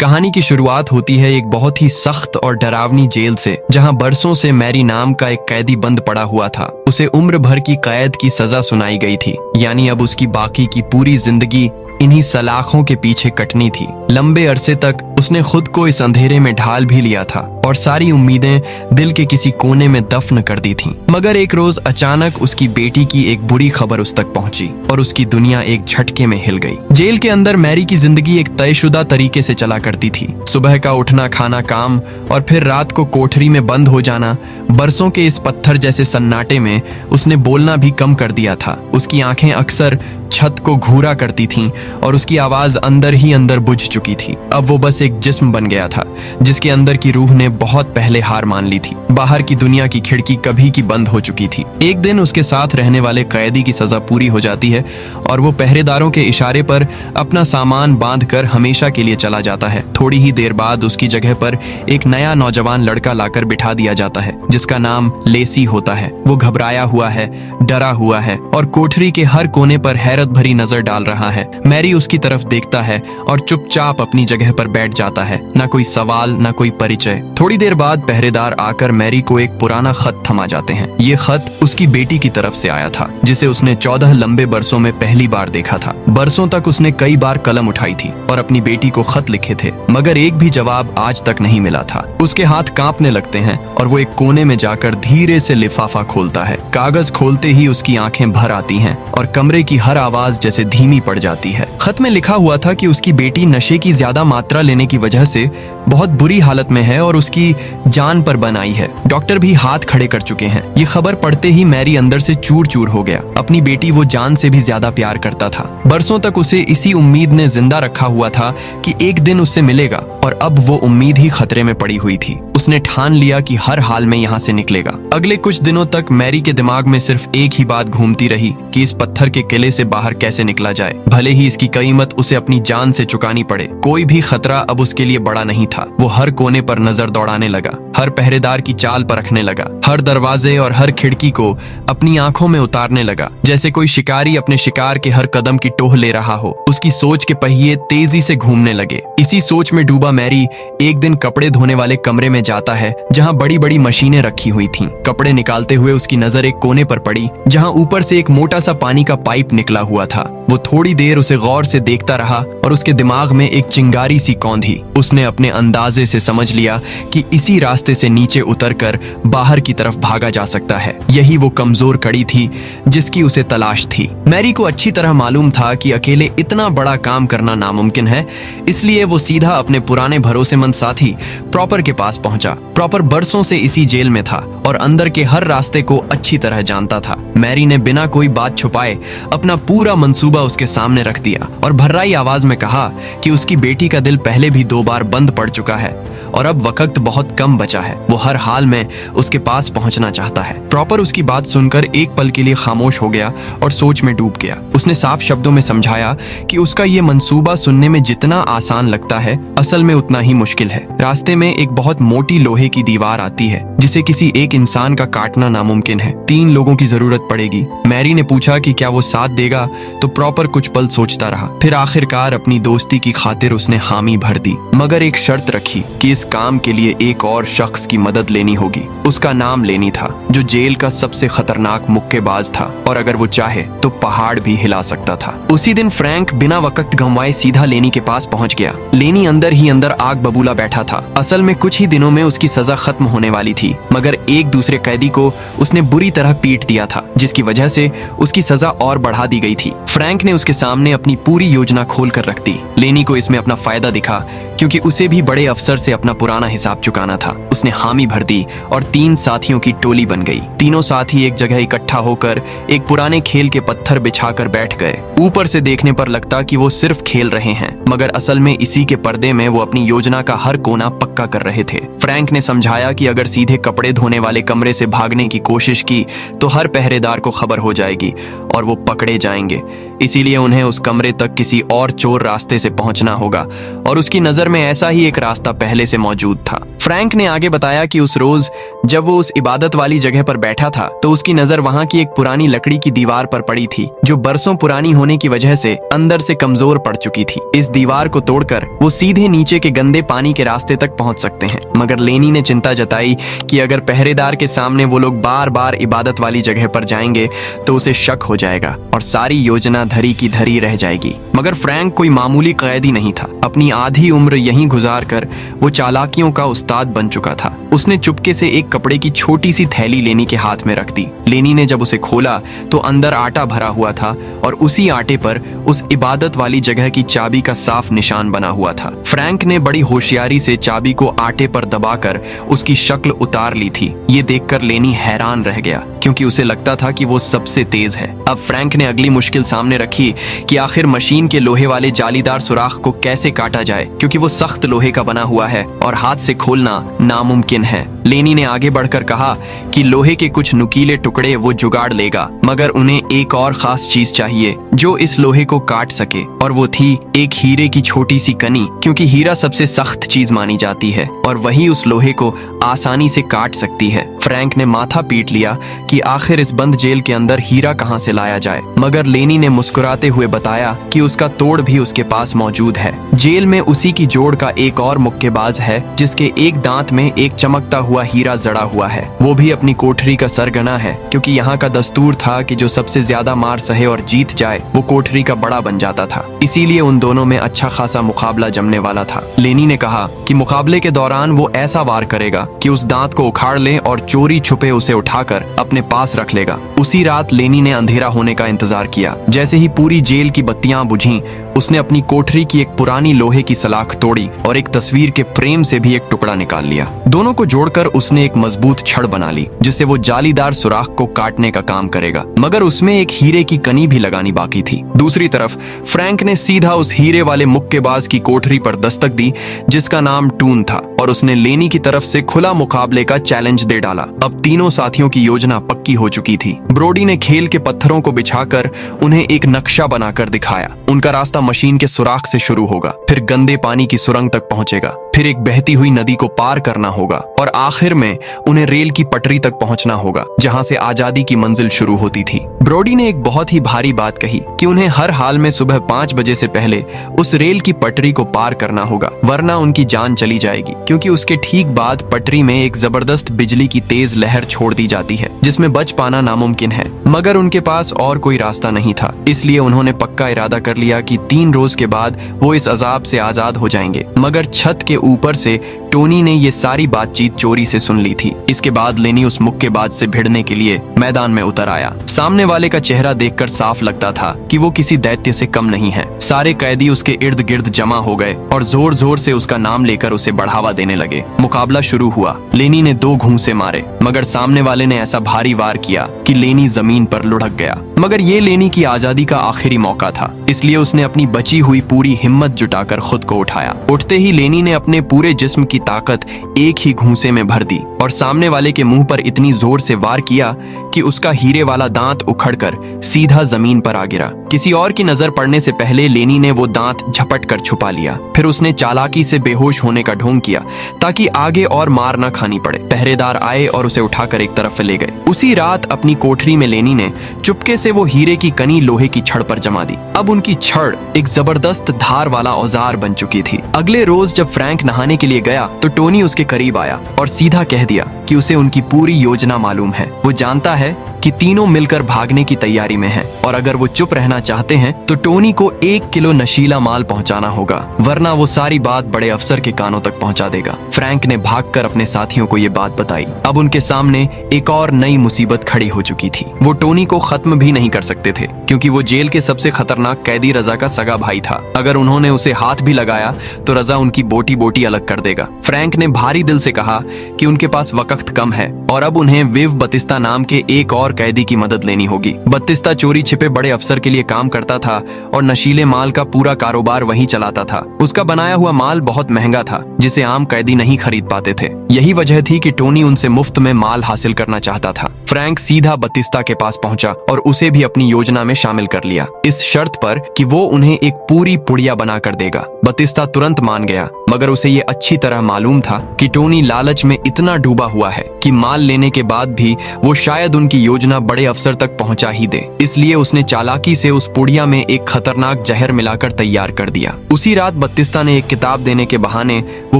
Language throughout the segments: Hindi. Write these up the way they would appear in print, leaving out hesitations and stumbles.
कहानी की शुरुआत होती है एक बहुत ही सख्त और डरावनी जेल से, जहां बरसों से मैरी नाम का एक कैदी बंद पड़ा हुआ था। उसे उम्र भर की कैद की सजा सुनाई गई थी, यानी अब उसकी बाकी की पूरी जिंदगी इन्हीं सलाखों के पीछे कटनी थी। लंबे अरसे तक उसने खुद को इस अंधेरे में ढाल भी लिया था और सारी उम्मीदें दिल के किसी कोने में दफन कर दी थीं। मगर एक रोज अचानक उसकी बेटी की एक बुरी खबर उस तक पहुंची और उसकी दुनिया एक झटके में हिल गई। जेल के अंदर मैरी की जिंदगी एक तयशुदा तरीके से चला करती थी। सुबह का उठना, खाना, काम और फिर रात को कोठरी में बंद हो जाना। बरसों के इस पत्थर जैसे सन्नाटे में उसने बोलना भी कम कर दिया था। उसकी आंखें अक्सर छत को घूरा करती थीं और उसकी आवाज अंदर ही अंदर बुझ चुकी थी। अब वो बस एक जिस्म बन गया था जिसके अंदर की रूह ने बहुत पहले हार मान ली थी। बाहर की दुनिया की खिड़की कभी की बंद हो चुकी थी। एक दिन उसके साथ रहने वाले कैदी की सजा पूरी हो जाती है और वो पहरेदारों के इशारे पर अपना सामान बांधकर हमेशा के लिए चला जाता है। थोड़ी ही देर बाद उसकी जगह पर एक नया नौजवान लड़का लाकर बिठा दिया जाता है जिसका नाम लेसी होता है। वो घबराया हुआ है, डरा हुआ है और कोठरी के हर कोने पर हैरत भरी नजर डाल रहा है। मैरी उसकी तरफ देखता है और चुपचाप अपनी जगह पर बैठ जाता है। ना कोई सवाल, ना कोई परिचय। थोड़ी देर बाद पहरेदार आकर मैरी को एक पुराना खत थमा जाते हैं। ये खत उसकी बेटी की तरफ से आया था जिसे उसने 14 लंबे बरसों में पहली बार देखा था। बरसों तक उसने कई बार कलम उठाई थी और अपनी बेटी को खत लिखे थे, मगर एक भी जवाब आज तक नहीं मिला था। उसके हाथ कांपने लगते हैं और वो एक कोने में जाकर धीरे से लिफाफा खोलता है। कागज खोलते ही उसकी आंखें भर आती हैं और कमरे की हर आवाज जैसे धीमी पड़ जाती है। खत में लिखा हुआ था कि उसकी बेटी नशे की ज्यादा मात्रा लेने की वजह से बहुत बुरी हालत में है और उसकी जान पर बन आई है। डॉक्टर भी हाथ खड़े कर चुके हैं। ये खबर पढ़ते ही मैरी अंदर से चूर चूर हो गया। अपनी बेटी वो जान से भी ज्यादा प्यार करता था। बरसों तक उसे इसी उम्मीद ने जिंदा रखा हुआ था कि एक दिन उससे मिलेगा, और अब वो उम्मीद ही खतरे में पड़ी हुई थी। उसने ठान लिया कि हर हाल में यहाँ से निकलेगा। अगले कुछ दिनों तक मैरी के दिमाग में सिर्फ एक ही बात घूमती रही कि इस पत्थर के किले से बाहर कैसे निकला जाए, भले ही इसकी कीमत उसे अपनी जान से चुकानी पड़े। कोई भी खतरा अब उसके लिए बड़ा नहीं था। वो हर कोने पर नजर दौड़ाने लगा, हर पहरेदार की चाल परखने लगा, हर दरवाजे और हर खिड़की को अपनी आंखों में उतारने लगा, जैसे कोई शिकारी अपने शिकार के हर कदम की टोह ले रहा हो। उसकी सोच के पहिए तेजी से घूमने लगे। इसी सोच में डूबा मैरी एक दिन कपड़े धोने वाले कमरे में जाता है जहां बड़ी बड़ी मशीनें रखी हुई थीं। कपड़े निकालते हुए उसकी नजर एक कोने पर पड़ी जहां ऊपर से एक मोटा सा पानी का पाइप निकला हुआ था। वो थोड़ी देर उसे गौर से देखता रहा और उसके दिमाग में एक चिंगारी सी कौंधी। उसने अपने अंदाजे से समझ लिया कि इसी रास्ते से नीचे उतरकर बाहर की तरफ भागा जा सकता है। यही वो कमजोर कड़ी थी जिसकी उसे तलाश थी। मैरी को अच्छी तरह मालूम था कि अकेले इतना बड़ा काम करना नामुमकिन है, इसलिए वो सीधा अपने पुराने भरोसेमंद साथी प्रॉपर के पास पहुंचा। प्रॉपर बरसों से इसी जेल में था और अंदर के हर रास्ते को अच्छी तरह जानता था। मैरी ने बिना कोई बात छुपाए अपना पूरा मंसूबा उसके सामने रख दिया और भर्राई आवाज में कहा कि उसकी बेटी का दिल पहले भी 2 बार बंद पड़ चुका है और अब वक्त बहुत कम बचा है। वो हर हाल में उसके पास पहुंचना चाहता है। प्रॉपर उसकी बात सुनकर एक पल के लिए खामोश हो गया और सोच में डूब गया। उसने साफ शब्दों में समझाया कि उसका ये मंसूबा सुनने में जितना आसान लगता है, असल में उतना ही मुश्किल है। रास्ते में एक बहुत मोटी लोहे की दीवार आती है जिसे किसी एक इंसान का काटना नामुमकिन है। 3 लोगों की जरूरत पड़ेगी। मैरी ने पूछा कि क्या वो साथ देगा, तो प्रॉपर कुछ पल सोचता रहा। फिर आखिरकार अपनी दोस्ती की खातिर उसने हामी भर दी, मगर एक शर्त रखी कि इस काम के लिए एक और शख्स की मदद लेनी होगी। उसका नाम लेनी था, जो जेल का सबसे खतरनाक मुक्केबाज था और अगर वो चाहे तो पहाड़ भी हिला सकता था। उसी दिन फ्रैंक बिना वक्त गंवाए सीधा लेनी के पास पहुंच गया। लेनी अंदर ही अंदर आग बबूला बैठा था। असल में कुछ ही दिनों में उसकी सजा खत्म होने वाली थी, मगर एक दूसरे कैदी को उसने बुरी तरह पीट दिया था, जिसकी वजह से उसकी सजा और बढ़ा दी गई थी। फ्रैंक ने उसके सामने अपनी पूरी योजना खोल कर रख दी। लेनी को इसमें अपना फायदा दिखा क्योंकि उसे भी बड़े अफसर से अपना पुराना हिसाब चुकाना था। उसने हामी भर दी और 3 साथियों की टोली बन गई। तीनों साथी एक जगह इकट्ठा होकर एक पुराने खेल के पत्थर बिछाकर बैठ गए। ऊपर से देखने पर लगता कि वो सिर्फ खेल रहे हैं, मगर असल में इसी के पर्दे में वो अपनी योजना का हर कोना पक्का कर रहे थे। फ्रैंक ने समझाया कि अगर सीधे कपड़े धोने वाले कमरे से भागने की कोशिश की तो हर पहरेदार को खबर हो जाएगी और वो पकड़े जाएंगे। इसीलिए उन्हें उस कमरे तक किसी और चोर रास्ते से पहुंचना होगा और उसकी नजर में ऐसा ही एक रास्ता पहले से मौजूद था। फ्रैंक ने आगे बताया कि उस रोज जब वो उस इबादत वाली जगह पर बैठा था तो उसकी नजर वहां की एक पुरानी लकड़ी की दीवार पर पड़ी थी, जो बरसों पुरानी होने की वजह से अंदर से कमजोर पड़ चुकी थी। इस दीवार को तोड़कर वो सीधे नीचे के गंदे पानी के रास्ते तक पहुंच सकते हैं। मगर लेनी ने चिंता जताई कि अगर पहरेदार के सामने वो लोग बार बार इबादत वाली जगह पर जाएंगे तो उसे शक हो जाएगा और सारी योजना धरी की धरी रह जाएगी। मगर फ्रैंक कोई मामूली कैदी नहीं था। अपनी आधी उम्र यहीं गुजार कर वो चालाकियों का उस्ताद बन चुका था। उसने चुपके से एक कपड़े की छोटी सी थैली लेनी के हाथ में रख दी। लेनी ने जब उसे खोला तो अंदर आटा भरा हुआ था और उसी आटे पर उस इबादत वाली जगह की चाबी का साफ निशान बना हुआ था। फ्रैंक ने बड़ी होशियारी से चाबी को आटे पर दबाकर उसकी शक्ल उतार ली थी। ये देखकर लेनी हैरान रह गया, क्योंकि उसे लगता था कि वो सबसे तेज है। अब फ्रैंक ने अगली मुश्किल सामने रखी कि आखिर मशीन के लोहे वाले जालीदार सुराख को कैसे काटा जाए, क्योंकि वो सख्त लोहे का बना हुआ है और हाथ से खोलना नामुमकिन है। लेनी ने आगे बढ़कर कहा कि लोहे के कुछ नुकीले टुकड़े वो जुगाड़ लेगा, मगर उन्हें एक और खास चीज चाहिए जो इस लोहे को काट सके, और वो थी एक हीरे की छोटी सी कनी, क्योंकि हीरा सबसे सख्त चीज मानी जाती है और वही उस लोहे को आसानी से काट सकती है। फ्रैंक ने माथा पीट लिया कि आखिर इस बंद जेल के अंदर हीरा कहां से लाया जाए, मगर लेनी ने मुस्कुराते हुए बताया कि उसका तोड़ भी उसके पास मौजूद है। जेल में उसी की जोड़ का एक और मुक्केबाज है जिसके एक दांत में एक चमकता हुआ हीरा जड़ा हुआ है। वो भी अपनी कोठरी का सरगना है, क्योंकि यहाँ का दस्तूर था कि जो सबसे ज्यादा मार सहे और जीत जाए वो कोठरी का बड़ा बन जाता था। इसीलिए उन दोनों में अच्छा खासा मुकाबला जमने वाला था। लेनी ने कहा कि मुकाबले के दौरान वो ऐसा वार करेगा कि उस दांत को उखाड़ ले और चोरी छुपे उसे उठाकर अपने पास रख लेगा। उसी रात लेनी ने अंधेरा होने का इंतजार किया। जैसे ही पूरी जेल की बत्तियां बुझीं, उसने अपनी कोठरी की एक पुरानी लोहे की सलाख तोड़ी और एक तस्वीर के फ्रेम से भी एक टुकड़ा निकाल लिया। दोनों को जोड़कर उसने एक मजबूत छड़ बना ली जिससे वो जालीदार सुराख को काटने का काम करेगा, मगर उसमें एक हीरे की कनी भी लगानी बाकी थी। दूसरी तरफ फ्रैंक ने सीधा उस हीरे वाले मुक्केबाज की कोठरी पर दस्तक दी जिसका नाम टून था, और उसने लेनी की तरफ से खुला मुकाबले का चैलेंज दे डाला। अब तीनों साथियों की योजना पक्की हो चुकी थी। ब्रोडी ने खेल के पत्थरों को बिछाकर उन्हें एक नक्शा बनाकर दिखाया। उनका रास्ता मशीन के सुराख से शुरू होगा, फिर गंदे पानी की सुरंग तक पहुंचेगा, फिर एक बहती हुई नदी को पार करना होगा और आखिर में उन्हें रेल की पटरी तक पहुंचना होगा जहां से आजादी की मंजिल शुरू होती थी। ब्रोडी ने एक बहुत ही भारी बात कही कि उन्हें हर हाल में सुबह 5 बजे से पहले उस रेल की पटरी को पार करना होगा, वरना उनकी जान चली जाएगी, क्योंकि उसके ठीक बाद पटरी में एक जबरदस्त बिजली की तेज लहर छोड़ दी जाती है जिसमें बच पाना नामुमकिन है। मगर उनके पास और कोई रास्ता नहीं था, इसलिए उन्होंने पक्का इरादा कर लिया कि 3 रोज के बाद वो इस अजाब से आजाद हो जाएंगे। मगर छत के ऊपर से टोनी ने ये सारी बातचीत चोरी से सुन ली थी। इसके बाद लेनी उस मुक्केबाज से भिड़ने के लिए मैदान में उतर आया। सामने वाले का चेहरा देखकर साफ लगता था कि वो किसी दैत्य से कम नहीं है। सारे कैदी उसके इर्द गिर्द जमा हो गए और जोर जोर से उसका नाम लेकर उसे बढ़ावा देने लगे। मुकाबला शुरू हुआ। लेनी ने 2 घूंसे मारे, मगर सामने वाले ने ऐसा भारी वार किया कि लेनी जमीन पर लुढ़क गया। मगर ये लेनी की आजादी का आखिरी मौका था, इसलिए उसने अपनी बची हुई पूरी हिम्मत जुटाकर खुद को उठाया। उठते ही लेनी ने अपने पूरे जिस्म की ताकत एक ही घूंसे में भर दी और सामने वाले के मुंह पर इतनी जोर से वार किया कि उसका हीरे वाला दांत उखड़कर सीधा जमीन पर आ गिरा। किसी और की नजर पड़ने से पहले लेनी ने वो दांत झपट कर छुपा लिया। फिर उसने चालाकी से बेहोश होने का ढोंग किया ताकि आगे और मार न खानी पड़े। पहरेदार आए और उसे उठाकर एक तरफ ले गए। उसी रात अपनी कोठरी में लेनी ने चुपके से वो हीरे की कनी लोहे की छड़ पर जमा दी। अब उनकी छड़ एक जबरदस्त धार वाला औजार बन चुकी थी। अगले रोज जब फ्रैंक नहाने के लिए गया तो टोनी उसके करीब आया और सीधा कह दिया कि उसे उनकी पूरी योजना मालूम है। वो जानता है कि तीनों मिलकर भागने की तैयारी में हैं और अगर वो चुप रहना चाहते हैं तो टोनी को 1 किलो नशीला माल पहुंचाना होगा, वरना वो सारी बात बड़े अफसर के कानों तक पहुंचा देगा। फ्रैंक ने भागकर अपने साथियों को ये बात बताई। अब उनके सामने एक और नई मुसीबत खड़ी हो चुकी थी। वो टोनी को खत्म भी नहीं कर सकते थे, क्योंकि वो जेल के सबसे खतरनाक कैदी रजा का सगा भाई था। अगर उन्होंने उसे हाथ भी लगाया तो रजा उनकी बोटी बोटी अलग कर देगा। फ्रैंक ने भारी दिल से कहा कि उनके पास वक्त कम है और अब उन्हें विव बतिस्ता नाम के एक और कैदी की मदद लेनी होगी। बतिस्ता चोरी छिपे बड़े अफसर के लिए काम करता था और नशीले माल का पूरा कारोबार वहीं चलाता था। उसका बनाया हुआ माल बहुत महंगा था, जिसे आम कैदी नहीं खरीद पाते थे। यही वजह थी कि टोनी उनसे मुफ्त में माल हासिल करना चाहता था। फ्रैंक सीधा बतिस्ता के पास पहुंचा और उसे भी अपनी योजना में शामिल कर लिया, इस शर्त पर कि वो उन्हें एक पूरी पुड़िया बनाकर देगा। बतिस्ता तुरंत मान गया, मगर उसे ये अच्छी तरह मालूम था कि टोनी लालच में इतना डूबा हुआ है कि माल लेने के बाद भी वो शायद उनकी योजना बड़े अफसर तक पहुंचा ही दे। इसलिए उसने चालाकी से उस पुड़िया में एक खतरनाक जहर मिलाकर तैयार कर दिया। उसी रात बतिस्ता ने एक किताब देने के बहाने वो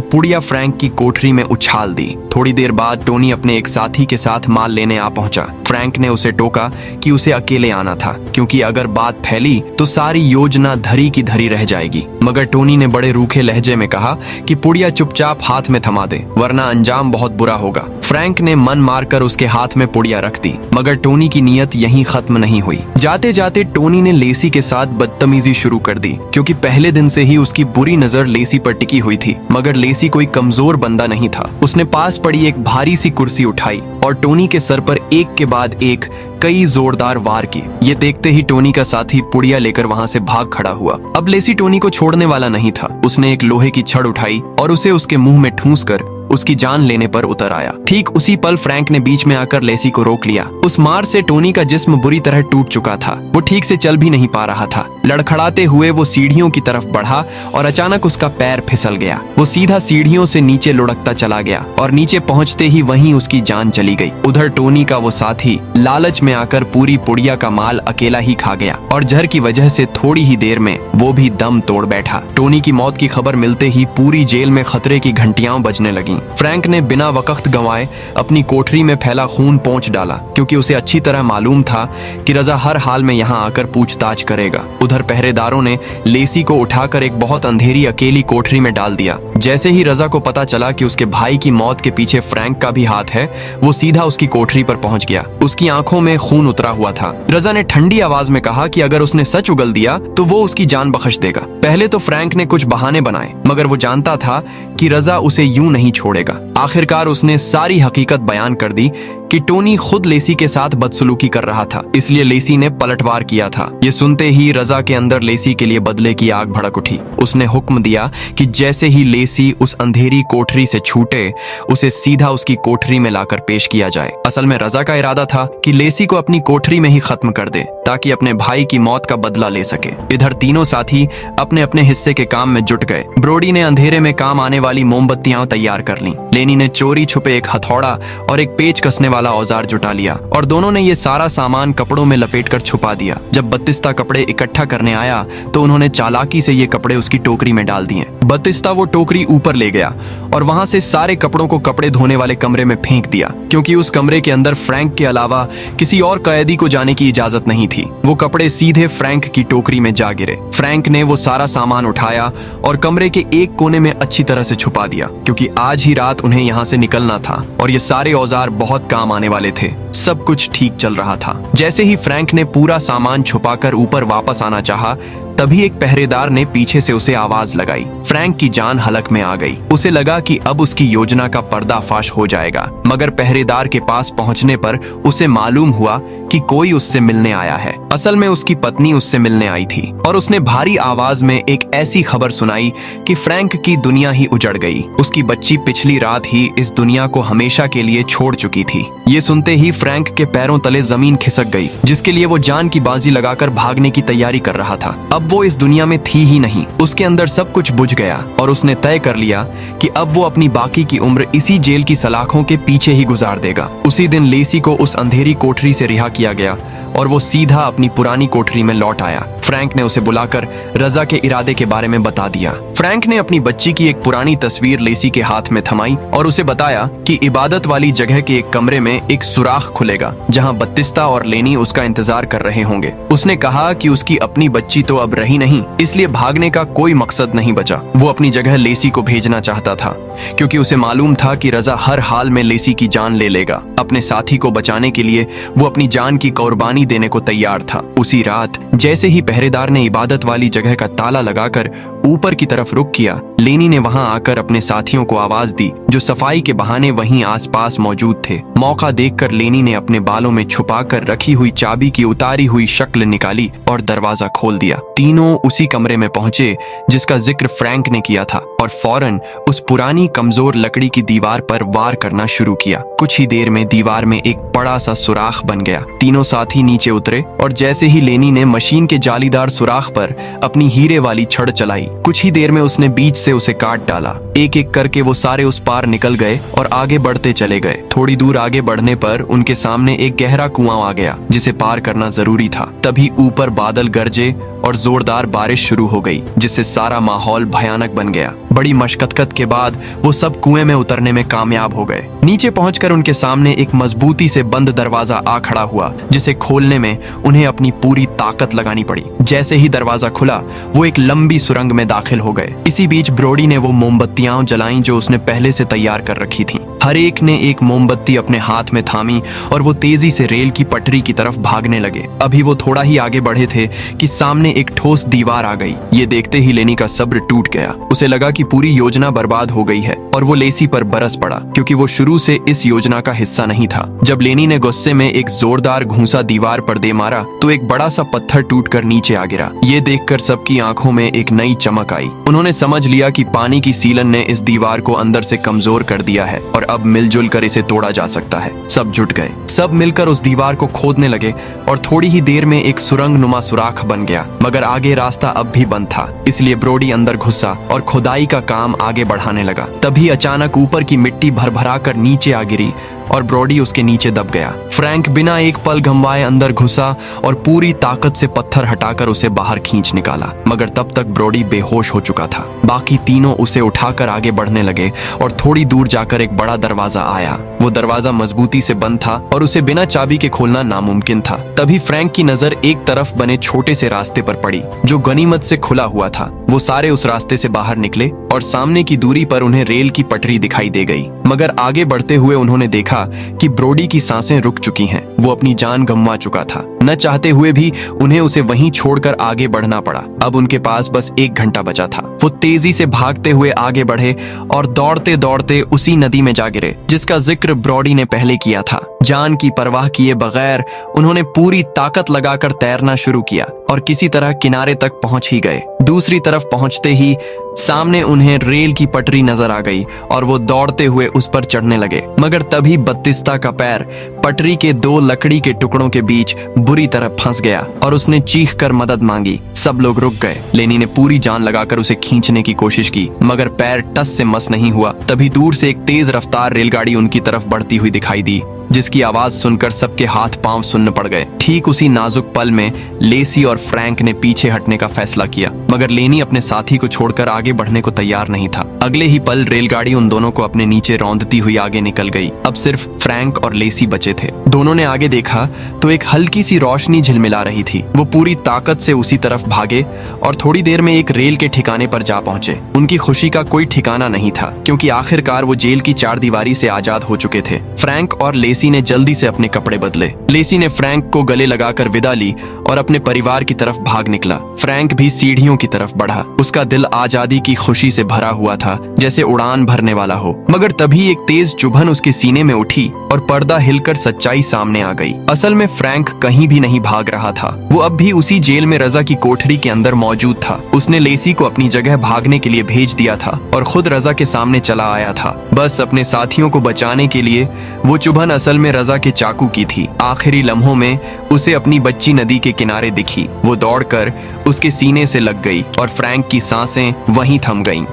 पुड़िया फ्रैंक की कोठरी में उछाल दी। थोड़ी देर बाद टोनी अपने एक साथी के साथ माल लेने आ पहुंचा। फ्रैंक ने उसे टोका कि उसे अकेले आना था, क्योंकि अगर बात फैली तो सारी योजना धरी की धरी रह जाएगी। मगर टोनी ने बड़े रूखे लहजे में कहा कि पुड़िया चुपचाप हाथ में थमा दे, वरना अंजाम बहुत बुरा होगा। फ्रैंक ने मन मारकर उसके हाथ में पुड़िया रख दी, मगर टोनी की नीयत यहीं खत्म नहीं हुई। जाते जाते टोनी ने लेसी के साथ बदतमीजी शुरू कर दी, क्योंकि पहले दिन से ही उसकी बुरी नजर लेसी पर टिकी हुई थी। मगर लेसी कोई कमजोर बंदा नहीं था। उसने पास पड़ी एक भारी सी कुर्सी उठाई और टोनी के सर पर एक के बाद एक कई जोरदार वार की। ये देखते ही टोनी का साथी पुड़िया लेकर वहां से भाग खड़ा हुआ। अब लेसी टोनी को छोड़ने वाला नहीं था। उसने एक लोहे की छड़ उठाई और उसे उसके मुंह में ठूंस कर उसकी जान लेने पर उतर आया। ठीक उसी पल फ्रैंक ने बीच में आकर लेसी को रोक लिया। उस मार से टोनी का जिस्म बुरी तरह टूट चुका था। वो ठीक से चल भी नहीं पा रहा था। लड़खड़ाते हुए वो सीढ़ियों की तरफ बढ़ा और अचानक उसका पैर फिसल गया। वो सीधा सीढ़ियों से नीचे लुढ़कता चला गया और नीचे पहुंचते ही वहीं उसकी जान चली गई। उधर टोनी का वो साथी लालच में आकर पूरी पुड़िया का माल अकेला ही खा गया और जहर की वजह से थोड़ी ही देर में वो भी दम तोड़ बैठा। टोनी की मौत की खबर मिलते ही पूरी जेल में खतरे की घंटियां बजने लगीं। फ्रैंक ने बिना वक्त गंवाए अपनी कोठरी में फैला खून पोंछ डाला, क्योंकि उसे अच्छी तरह मालूम था कि रजा हर हाल में यहाँ आकर पूछताछ करेगा। उधर पहरेदारों ने लेसी को उठाकर एक बहुत अंधेरी अकेली कोठरी में डाल दिया। जैसे ही रजा को पता चला कि उसके भाई की मौत के पीछे फ्रैंक का भी हाथ है, वो सीधा उसकी कोठरी पर पहुंच गया। उसकी आंखों में खून उतरा हुआ था। रजा ने ठंडी आवाज में कहा कि अगर उसने सच उगल दिया तो वो उसकी जान बख्श देगा। पहले तो फ्रैंक ने कुछ बहाने बनाए, मगर वो जानता था कि रजा उसे यूं नहीं छोड़ेगा। आखिरकार उसने सारी हकीकत बयान कर दी कि टोनी खुद लेसी के साथ बदसलूकी कर रहा था, इसलिए लेसी ने पलटवार किया था। ये सुनते ही रजा के अंदर लेसी के लिए बदले की आग भड़क उठी। उसने हुक्म दिया कि जैसे ही लेसी उस अंधेरी कोठरी से छूटे, उसे सीधा उसकी कोठरी में लाकर पेश किया जाए। असल में रजा का इरादा था कि लेसी को अपनी कोठरी में ही खत्म कर दे, ताकि अपने भाई की मौत का बदला ले सके। इधर तीनों साथी अपने अपने हिस्से के काम में जुट गए। ब्रोडी ने अंधेरे में काम आने वाली मोमबत्तियां तैयार कर लीं। लेनी ने चोरी छुपे एक हथौड़ा और एक पेच कसने वाला औजार जुटा लिया और दोनों ने ये सारा सामान कपड़ों में लपेटकर छुपा दिया। जब बतिस्ता कपड़े इकट्ठा करने आया तो उन्होंने चालाकी से ये कपड़े उसकी टोकरी में डाल दिए। बतिस्ता वो टोकरी ऊपर ले गया और वहां से सारे कपड़ों को कपड़े धोने वाले कमरे में फेंक दिया, क्योंकि उस कमरे के अंदर फ्रैंक के अलावा किसी और कैदी को जाने की इजाजत नहीं थी। वो कपड़े सीधे फ्रैंक की टोकरी में जा गिरे। फ्रैंक ने वो सारा सामान उठाया और कमरे के एक कोने में अच्छी तरह से छुपा दिया, क्योंकि आज ही रात उन्हें यहाँ से निकलना था और ये सारे औजार बहुत काम आने वाले थे। सब कुछ ठीक चल रहा था। जैसे ही फ्रैंक ने पूरा सामान छुपाकर ऊपर वापस आना चाहा, तभी एक पहरेदार ने पीछे से उसे आवाज लगाई। फ्रैंक की जान हलक में आ गई। उसे लगा कि अब उसकी योजना का पर्दाफाश हो जाएगा, मगर पहरेदार के पास पहुंचने पर उसे मालूम हुआ कि कोई उससे मिलने आया है। असल में उसकी पत्नी उससे मिलने आई थी और उसने भारी आवाज में एक ऐसी खबर सुनाई कि फ्रैंक की दुनिया ही उजड़ गई। उसकी बच्ची पिछली रात ही इस दुनिया को हमेशा के लिए छोड़ चुकी थी। ये सुनते ही फ्रैंक के पैरों तले जमीन खिसक गई, जिसके लिए वो जान की बाजी लगाकर भागने की तैयारी कर रहा था। अब वो इस दुनिया में थी ही नहीं। उसके अंदर सब कुछ बुझ गया और उसने तय कर लिया कि अब वो अपनी बाकी की उम्र इसी जेल की सलाखों के पीछे ही गुजार देगा। उसी दिन लेसी को उस अंधेरी कोठरी से रिहा किया गया और वो सीधा अपनी पुरानी कोठरी में लौट आया। फ्रैंक ने उसे बुलाकर रजा के इरादे के बारे में बता दिया। फ्रैंक ने अपनी बच्ची की एक पुरानी तस्वीर लेसी के हाथ में थमाई और उसे बताया कि इबादत वाली जगह के एक कमरे में एक सुराख खुलेगा, जहां बतिस्ता और लेनी उसका इंतजार कर रहे होंगे। उसने कहा कि उसकी अपनी बच्ची तो अब रही नहीं, इसलिए भागने का कोई मकसद नहीं बचा। वो अपनी जगह लेसी को भेजना चाहता था, क्योंकि उसे मालूम था कि रजा हर हाल में लेसी की जान ले लेगा। अपने साथी को बचाने के लिए वो अपनी जान की कुर्बानी देने को तैयार था। उसी रात जैसे ही पहरेदार ने इबादत वाली जगह का ताला लगाकर ऊपर की तरफ रुख किया, लेनी ने वहां आकर अपने साथियों को आवाज दी जो सफाई के बहाने वहीं आसपास मौजूद थे। मौका देखकर लेनी ने अपने बालों में छुपाकर रखी हुई चाबी की उतारी हुई शक्ल निकाली और दरवाजा खोल दिया। तीनों उसी कमरे में पहुंचे जिसका जिक्र फ्रैंक ने किया था और फौरन उस पुरानी कमजोर लकड़ी की दीवार पर वार करना शुरू किया। कुछ ही देर में दीवार में एक बड़ा सा सुराख बन गया। तीनों साथी नीचे उतरे और जैसे ही लेनी ने मशीन के जालीदार सुराख पर अपनी हीरे वाली छड़ चलाई, कुछ ही देर में उसने बीच से उसे काट डाला। एक एक करके वो सारे उस पार निकल गए और आगे बढ़ते चले गए। थोड़ी दूर आगे बढ़ने पर उनके सामने एक गहरा कुआं आ गया जिसे पार करना जरूरी था। तभी ऊपर बादल गरजे और जोरदार बारिश शुरू हो गई जिससे सारा माहौल भयानक बन गया। बड़ी मशक्कत के बाद वो सब कुएं में उतरने में कामयाब हो गए। नीचे पहुंचकर उनके सामने एक मजबूती से बंद दरवाजा आ खड़ा हुआ जिसे खोलने में उन्हें अपनी पूरी ताकत लगानी पड़ी। जैसे ही दरवाजा खुला वो एक लंबी सुरंग में दाखिल हो गए। इसी बीच ब्रोडी ने वो मोमबत्तियां जलाईं जो उसने पहले से तैयार कर रखी थीं। हर एक ने एक मोमबत्ती अपने हाथ में थामी और वो तेजी से रेल की पटरी की तरफ भागने लगे। अभी वो थोड़ा ही आगे बढ़े थे कि सामने एक ठोस दीवार आ गई। ये देखते ही लेनी का सब्र टूट गया। उसे लगा कि पूरी योजना बर्बाद हो गई है और वो लेसी पर बरस पड़ा क्योंकि वो शुरू से इस योजना का हिस्सा नहीं था। जब लेनी ने गुस्से में एक जोरदार घूंसा दीवार पर दे मारा तो एक बड़ा सा पत्थर टूटकर नीचे आ गिरा। ये देखकर सबकी आंखों में एक नई चमक आई। उन्होंने समझ लिया कि पानी की सीलन ने इस दीवार को अंदर से कमजोर कर दिया है और अब मिलजुल कर इसे तोड़ा जा सकता है। सब जुट गए। सब मिलकर उस दीवार को खोदने लगे और थोड़ी ही देर में एक सुरंग नुमा सुराख बन गया, मगर आगे रास्ता अब भी बंद था। इसलिए ब्रोडी अंदर घुसा और खुदाई का काम आगे बढ़ाने लगा। तभी अचानक ऊपर की मिट्टी भरभरा कर नीचे आ गिरी और ब्रोडी उसके नीचे दब गया। फ्रैंक बिना एक पल गंवाए अंदर घुसा और पूरी ताकत से पत्थर हटाकर उसे बाहर खींच निकाला, मगर तब तक ब्रोडी बेहोश हो चुका था। बाकी तीनों उसे उठाकर आगे बढ़ने लगे और थोड़ी दूर जाकर एक बड़ा दरवाजा आया। वो दरवाजा मजबूती से बंद था और उसे बिना चाबी के खोलना नामुमकिन था। तभी फ्रैंक की नजर एक तरफ बने छोटे से रास्ते पर पड़ी जो गनीमत से खुला हुआ था। वो सारे उस रास्ते से बाहर निकले और सामने की दूरी पर उन्हें रेल की पटरी दिखाई दे गई, मगर आगे बढ़ते हुए उन्होंने देखा कि ब्रोडी की सांसें रुक चुकी हैं। वो अपनी जान गंवा चुका था। न चाहते हुए भी उन्हें उसे वहीं छोड़कर आगे बढ़ना पड़ा। अब उनके पास बस 1 घंटा बचा था। वो तेजी से भागते हुए आगे बढ़े और दौड़ते दौड़ते उसी नदी में जा गिरे जिसका जिक्र ब्रोडी ने पहले किया था। जान की परवाह किए बगैर उन्होंने पूरी ताकत लगाकर तैरना शुरू किया और किसी तरह किनारे तक पहुंच ही गए। दूसरी तरफ पहुंचते ही सामने उन्हें रेल की पटरी नजर आ गई और वो दौड़ते हुए उस पर चढ़ने लगे, मगर तभी बत्तिस्ता का पैर पटरी के 2 लकड़ी के टुकड़ों के बीच बुरी तरह फंस गया और उसने चीख कर मदद मांगी। सब लोग रुक गए। लेनी ने पूरी जान लगाकर उसे खींचने की कोशिश की, मगर पैर टस से मस नहीं हुआ। तभी दूर से एक तेज रफ्तार रेलगाड़ी उनकी तरफ बढ़ती हुई दिखाई दी जिसकी आवाज सुनकर सबके हाथ पांव सुन्न पड़ गए। ठीक उसी नाजुक पल में लेसी और फ्रैंक ने पीछे हटने का फैसला किया, मगर लेनी अपने साथी को छोड़कर आगे बढ़ने को तैयार नहीं था। अगले ही पल रेलगाड़ी उन दोनों को अपने नीचे रौंदती हुई आगे निकल गई। अब सिर्फ फ्रैंक और लेसी बचे थे। दोनों ने आगे देखा तो एक हल्की सी रोशनी झिलमिला रही थी। वो पूरी ताकत से उसी तरफ भागे और थोड़ी देर में एक रेल के ठिकाने पर जा पहुंचे। उनकी खुशी का कोई ठिकाना नहीं था क्योंकि आखिरकार वो जेल की 4 दीवारी से आजाद हो चुके थे। फ्रैंक और लेसी ने जल्दी से अपने कपड़े बदले। लेसी ने फ्रैंक को गले लगाकर विदा ली और अपने परिवार की तरफ भाग निकला। फ्रैंक भी सीढ़ियों की तरफ बढ़ा। उसका दिल आजादी की खुशी से भरा हुआ था जैसे उड़ान भरने वाला हो, मगर तभी एक तेज चुभन उसके सीने में उठी और पर्दा हिलकर सच्चाई सामने आ गई। असल में फ्रैंक कहीं भी नहीं भाग रहा था। वो अब भी उसी जेल में रजा की कोठरी के अंदर मौजूद था। उसने लेसी को अपनी जगह भागने के लिए भेज दिया था और खुद रजा के सामने चला आया था। बस अपने साथियों को बचाने के लिए। वो चुभन असल में रजा के चाकू की थी। आखिरी लम्हों में उसे अपनी बच्ची नदी के किनारे दिखी। वो दौड़कर उसके सीने से लग गई और फ्रैंक की सांसें वहीं थम गईं।